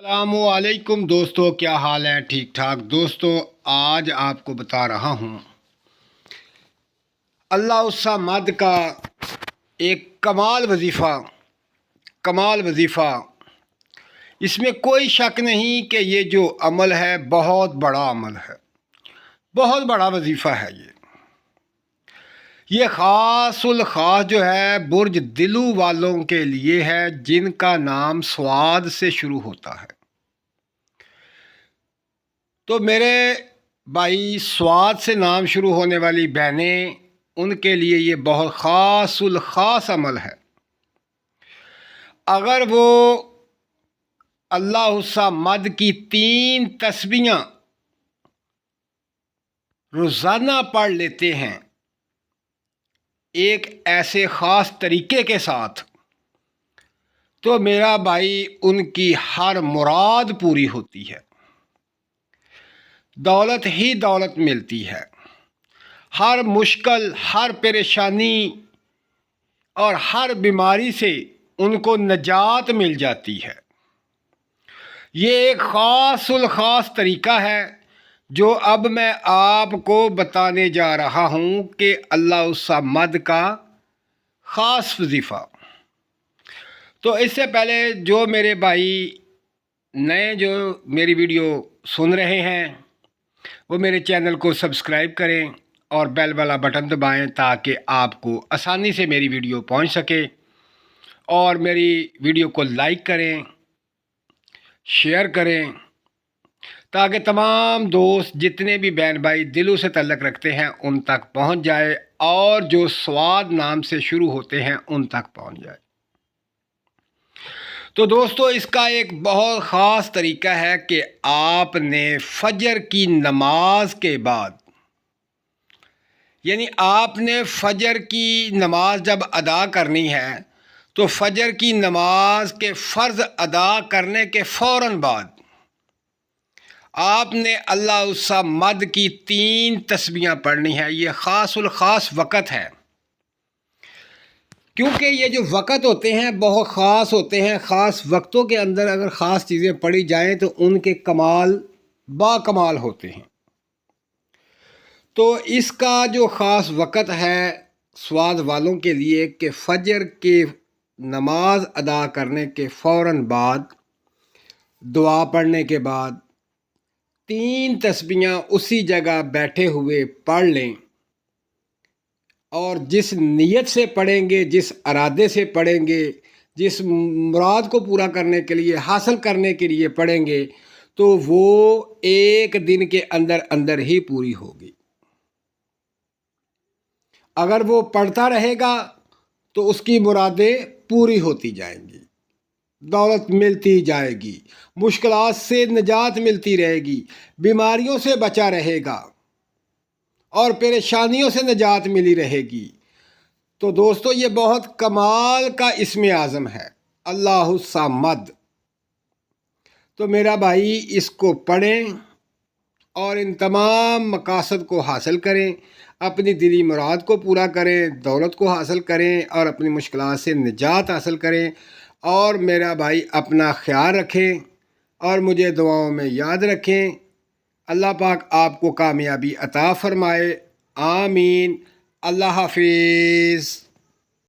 السلام علیکم دوستو، کیا حال ہے؟ ٹھیک ٹھاک دوستو، آج آپ کو بتا رہا ہوں اللہ الصمد کا ایک کمال وظیفہ۔ اس میں کوئی شک نہیں کہ یہ جو عمل ہے بہت بڑا عمل ہے، بہت بڑا وظیفہ ہے۔ یہ خاص الخاص جو ہے برج دلو والوں کے لیے ہے، جن کا نام سواد سے شروع ہوتا ہے۔ تو میرے بھائی، سواد سے نام شروع ہونے والی بہنیں، ان کے لیے یہ بہت خاص الخاص عمل ہے۔ اگر وہ اللہ الصمد کی 3 تسبیحاں روزانہ پڑھ لیتے ہیں ایک ایسے خاص طریقے کے ساتھ، تو میرا بھائی ان کی ہر مراد پوری ہوتی ہے، دولت ہی دولت ملتی ہے، ہر مشکل، ہر پریشانی اور ہر بیماری سے ان کو نجات مل جاتی ہے۔ یہ ایک خاص الخاص طریقہ ہے جو اب میں آپ کو بتانے جا رہا ہوں کہ اللہ الصمد کا خاص وظیفہ۔ تو اس سے پہلے جو میرے بھائی نئے جو میری ویڈیو سن رہے ہیں، وہ میرے چینل کو سبسکرائب کریں اور بیل والا بٹن دبائیں تاکہ آپ کو آسانی سے میری ویڈیو پہنچ سکے، اور میری ویڈیو کو لائک کریں، شیئر کریں، تاکہ تمام دوست جتنے بھی بہن بھائی دلوں سے تعلق رکھتے ہیں ان تک پہنچ جائے، اور جو سواد نام سے شروع ہوتے ہیں ان تک پہنچ جائے۔ تو دوستو، اس کا ایک بہت خاص طریقہ ہے کہ آپ نے فجر کی نماز کے بعد، یعنی آپ نے فجر کی نماز جب ادا کرنی ہے، تو فجر کی نماز کے فرض ادا کرنے کے فوراً بعد آپ نے اللہ الصمد کی 3 تسبیحاں پڑھنی ہے۔ یہ خاص الخاص وقت ہے، کیونکہ یہ جو وقت ہوتے ہیں بہت خاص ہوتے ہیں۔ خاص وقتوں کے اندر اگر خاص چیزیں پڑھی جائیں تو ان کے کمال با کمال ہوتے ہیں۔ تو اس کا جو خاص وقت ہے سواد والوں کے لیے کہ فجر کے نماز ادا کرنے کے فوراً بعد، دعا پڑھنے کے بعد 3 تسبیحاں اسی جگہ بیٹھے ہوئے پڑھ لیں، اور جس نیت سے پڑھیں گے، جس ارادے سے پڑھیں گے، جس مراد کو پورا کرنے کے لیے، حاصل کرنے کے لیے پڑھیں گے، تو وہ ایک دن کے اندر اندر ہی پوری ہوگی۔ اگر وہ پڑھتا رہے گا تو اس کی مرادیں پوری ہوتی جائیں گی، دولت ملتی جائے گی، مشکلات سے نجات ملتی رہے گی، بیماریوں سے بچا رہے گا، اور پریشانیوں سے نجات ملی رہے گی۔ تو دوستو، یہ بہت کمال کا اسم اعظم ہے، اللہ الصمد۔ تو میرا بھائی، اس کو پڑھیں اور ان تمام مقاصد کو حاصل کریں، اپنی دلی مراد کو پورا کریں، دولت کو حاصل کریں، اور اپنی مشکلات سے نجات حاصل کریں۔ اور میرا بھائی، اپنا خیال رکھیں اور مجھے دعاؤں میں یاد رکھیں۔ اللہ پاک آپ کو کامیابی عطا فرمائے، آمین۔ اللہ حافظ۔